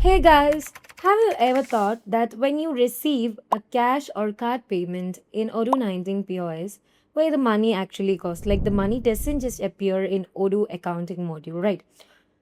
Hey guys, have you ever thought that when you receive a cash or card payment in Odoo 19 POS, where the money actually goes, like the money doesn't just appear in Odoo accounting module, right?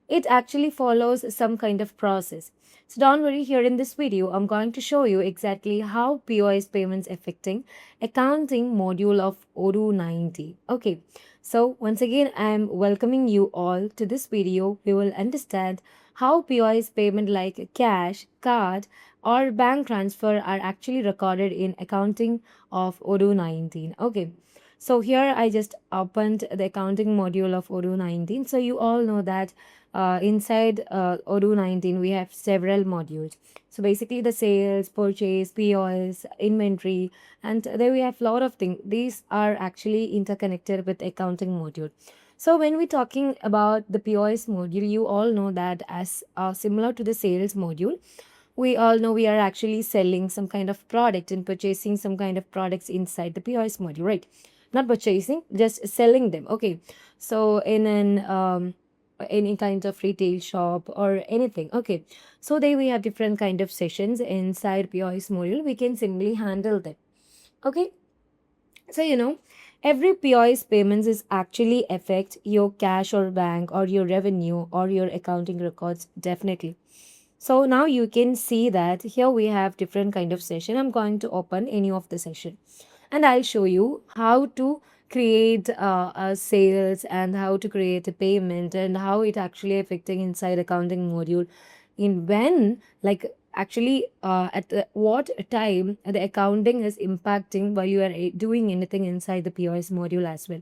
It actually follows some kind of process. So don't worry, here in this video, I'm going to show you exactly how POS payments affecting accounting module of Odoo 90. Okay, so once again, I'm welcoming you all to this video. We will understand how POS payment like cash, card, or bank transfer are actually recorded in accounting of Odoo 19. Okay. So here I just opened the accounting module of Odoo 19. So you all know that inside Odoo 19 we have several modules. So basically the sales, purchase, POS, inventory, and there we have a lot of things. These are actually interconnected with accounting module. So when we're talking about the POS module, you all know that as similar to the sales module, we all know we are actually selling some kind of product and purchasing some kind of products inside the POS module, right? Not purchasing, just selling them. Okay, so in an any kind of retail shop or anything. Okay, so there we have different kind of sessions inside POS module. We can simply handle them. Okay, so every POS payments is actually affect your cash or bank or your revenue or your accounting records definitely. So now you can see that here we have different kind of session. I'm going to open any of the session and I'll show you how to create a sales and how to create a payment and how it actually affecting inside accounting module in when like actually at what time the accounting is impacting while you are doing anything inside the POS module as well.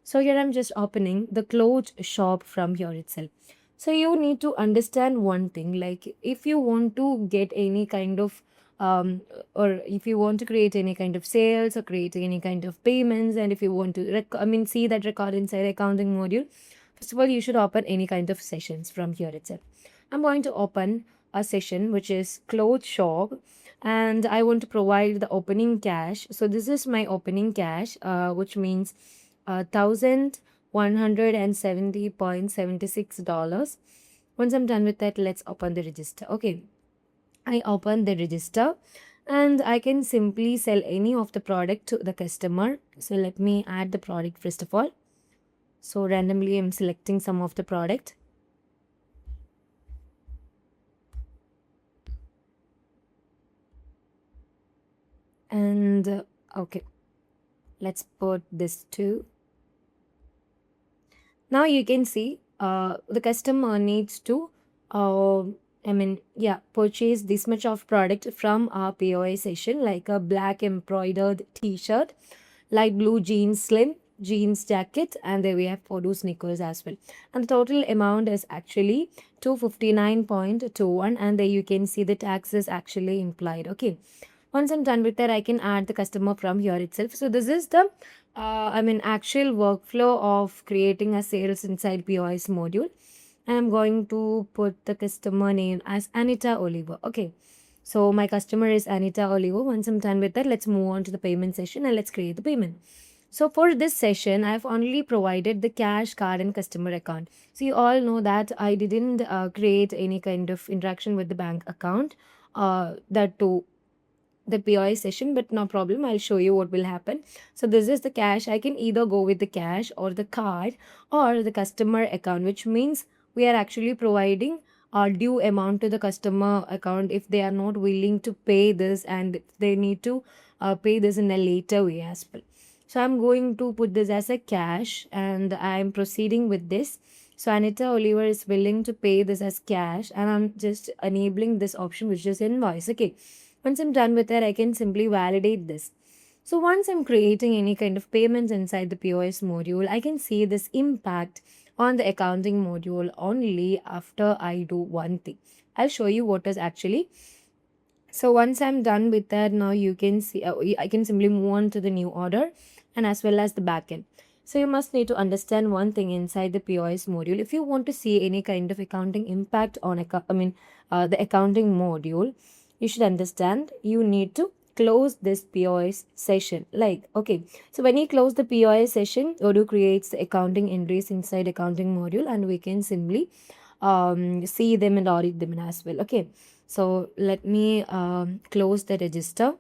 So here I'm just opening the clothes shop from here itself. So you need to understand one thing, like if you want to get any kind of or if you want to create any kind of sales or create any kind of payments, and if you want to see that record inside accounting module, first of all you should open any kind of sessions from here itself. I'm going to open a session which is clothes shop, and I want to provide the opening cash. So this is my opening cash, which means 1,170.76 dollars. Once I'm done with that, let's open the register. Okay, I open the register and I can simply sell any of the product to the customer. So let me add the product first of all. So randomly I'm selecting some of the product. And okay, let's put this too. Now you can see the customer needs to purchase this much of product from our POI session, like a black embroidered t-shirt, light blue jeans slim, jeans jacket, and there we have Odoo sneakers as well. And the total amount is actually 259.21, and there you can see the tax is actually implied. Okay. Once I'm done with that, I can add the customer from here itself. So this is the actual workflow of creating a sales inside POS module. I'm going to put the customer name as Anita Oliver. Okay. So my customer is Anita Oliver. Once I'm done with that, let's move on to the payment session and let's create the payment. So for this session, I've only provided the cash, card, and customer account. So you all know that I didn't create any kind of interaction with the bank account. That too the POI session, but no problem. I'll show you what will happen. So this is the cash. I can either go with the cash or the card or the customer account, which means we are actually providing our due amount to the customer account if they are not willing to pay this and they need to pay this in a later way as well. So I'm going to put this as a cash and I'm proceeding with this. So Anita Oliver is willing to pay this as cash and I'm just enabling this option which is invoice. Okay. Once I'm done with that, I can simply validate this. So once I'm creating any kind of payments inside the POS module, I can see this impact on the accounting module only after I do one thing. I'll show you what is actually. So once I'm done with that, now you can see, I can simply move on to the new order and as well as the backend. So you must need to understand one thing inside the POS module. If you want to see any kind of accounting impact on, the accounting module, you should understand you need to close this POS session. Like, okay, so when you close the POS session, Odoo creates the accounting entries inside accounting module and we can simply see them and audit them as well. Okay, so let me close the register.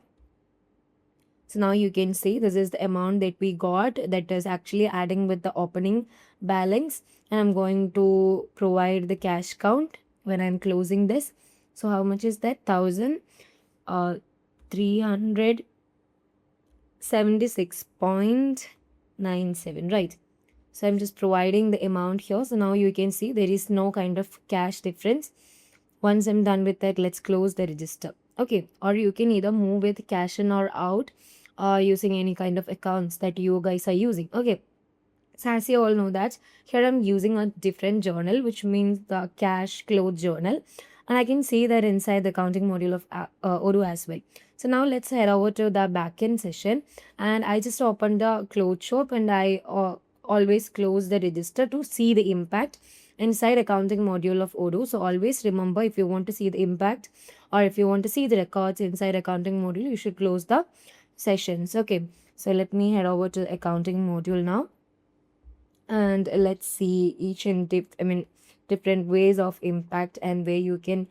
So now you can see this is the amount that we got, that is actually adding with the opening balance, and I'm going to provide the cash count when I'm closing this. So how much is that? 1,376.97, right? So I'm just providing the amount here. So now you can see there is no kind of cash difference. Once I'm done with that, let's close the register. Okay, or you can either move with cash in or out, using any kind of accounts that you guys are using. Okay, so as you all know that here I'm using a different journal, which means the cash cloth journal, and I can see that inside the accounting module of Odoo as well. So now let's head over to the backend session, and I just opened the cloth shop, and I always close the register to see the impact inside accounting module of Odoo. So always remember, if you want to see the impact or if you want to see the records inside accounting module, you should close the sessions. Okay, so let me head over to the accounting module now, and let's see each and different ways of impact and where you can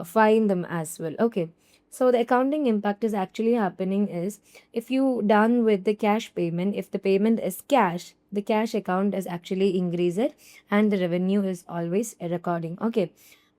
find them as well. Okay, so the accounting impact is actually happening is, if you done with the cash payment, if the payment is cash, the cash account is actually increased and the revenue is always recording. Okay,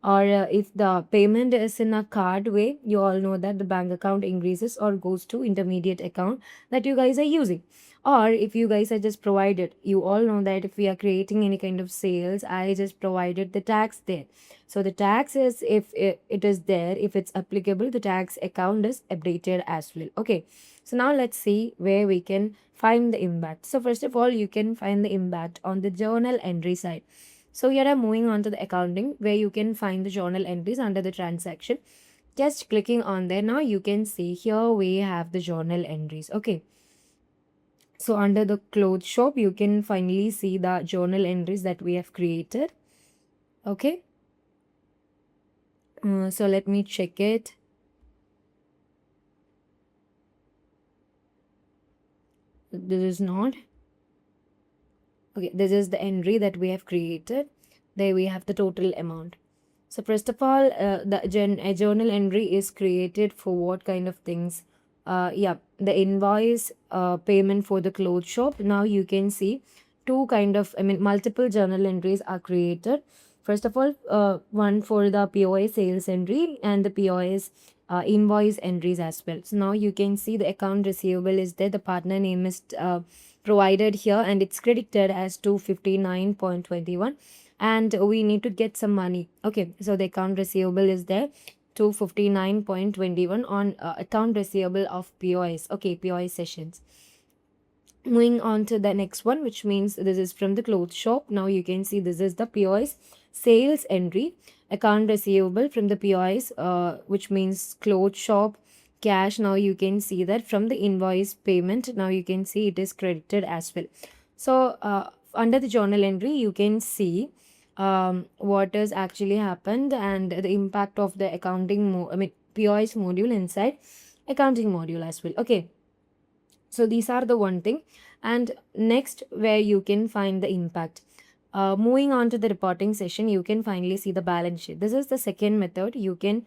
or if the payment is in a card way, you all know that the bank account increases or goes to intermediate account that you guys are using. Or if you guys are just provided, you all know that if we are creating any kind of sales, I just provided the tax there. So the tax is, if it is there, if it's applicable, the tax account is updated as well. Okay, so now let's see where we can find the impact. So first of all, you can find the impact on the journal entry side. So here I'm moving on to the accounting, where you can find the journal entries under the transaction. Just clicking on there, now you can see here we have the journal entries. Okay, so under the clothes shop, you can finally see the journal entries that we have created. Okay, so let me check it. This is not. Okay, this is the entry that we have created. There we have the total amount. So first of all, a journal entry is created for what kind of things? Yeah, the invoice payment for the clothes shop. Now you can see two kind of, multiple journal entries are created. First of all, one for the POS sales entry and the POS invoice entries as well. So now you can see the account receivable is there. The partner name is provided here, and it's credited as 259.21, and we need to get some money. Okay, so the account receivable is there, 259.21 on account receivable of POS. Okay, POS sessions. Moving on to the next one, which means this is from the clothes shop. Now you can see this is the POS sales entry, account receivable from the POS, which means clothes shop cash. Now you can see that from the invoice payment, now you can see it is credited as well. So under the journal entry, you can see what has actually happened and the impact of the POS module inside accounting module as well. Okay, so these are the one thing. And next, where you can find the impact, moving on to the reporting session, you can finally see the balance sheet. This is the second method. You can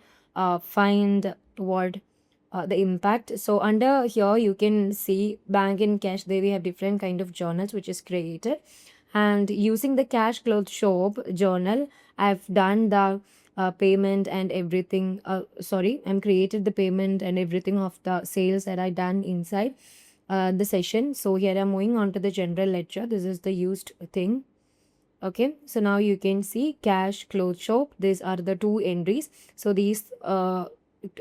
find what the impact. So under here you can see bank and cash. There we have different kind of journals which is created, and using the cash cloth shop journal, I've done the payment and everything. Sorry, I'm created the payment and everything of the sales that I done inside the session. So here I'm moving on to the general ledger. This is the used thing. Okay, so now you can see cash cloth shop. These are the two entries. So these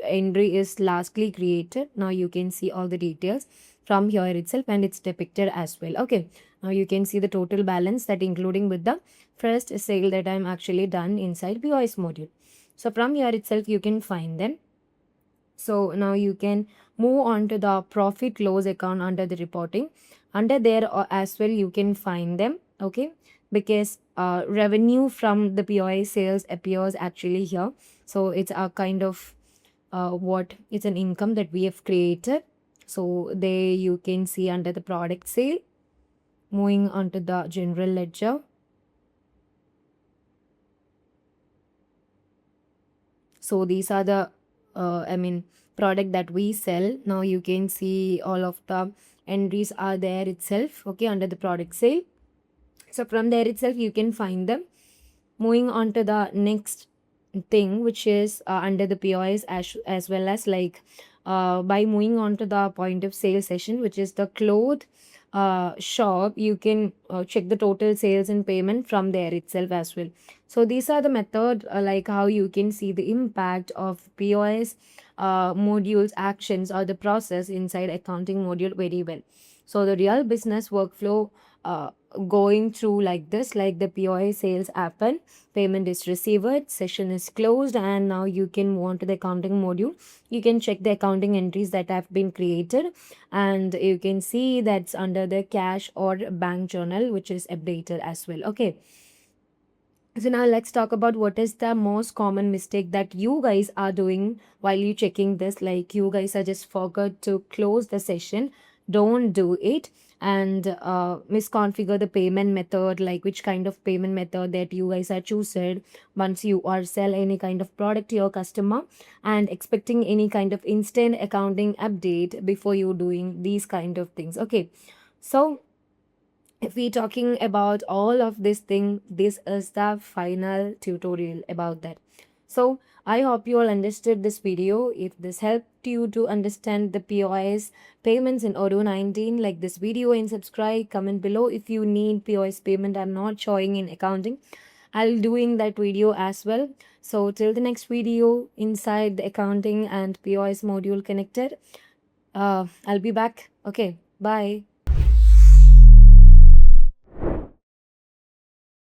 entry is lastly created. Now you can see all the details from here itself, and it's depicted as well. Okay, now you can see the total balance, that including with the first sale that I'm actually done inside POS module. So from here itself you can find them. So now you can move on to the profit loss account under the reporting. Under there as well you can find them. Okay, because revenue from the POI sales appears actually here. So it's a kind of what it's an income that we have created. So there you can see under the product sale. Moving on to the general ledger. So these are the product that we sell. Now you can see all of the entries are there itself, okay, under the product sale. So from there itself you can find them. Moving on to the next thing, which is under the POS, as well as like by moving on to the point of sale session, which is the cloth shop, you can check the total sales and payment from there itself as well. So these are the method like how you can see the impact of POS modules actions or the process inside accounting module very well. So the real business workflow uh, going through like this, like the POS sales happen, payment is received, session is closed, and now you can move on to the accounting module. You can check the accounting entries that have been created, and you can see that's under the cash or bank journal, which is updated as well. Okay, so now let's talk about what is the most common mistake that you guys are doing while you checking this. Like you guys are just forgot to close the session. Don't do it, and misconfigure the payment method, like which kind of payment method that you guys are choosing once you are sell any kind of product to your customer, and expecting any kind of instant accounting update before you doing these kind of things. Okay, so if we talking about all of this thing, this is the final tutorial about that. So I hope you all understood this video. If this helped you to understand the POS payments in Odoo 19, like this video and subscribe, comment below if you need POS payment. I'm not showing in accounting, I'll doing that video as well. So till the next video inside the accounting and POS module connected, I'll be back. Okay, bye.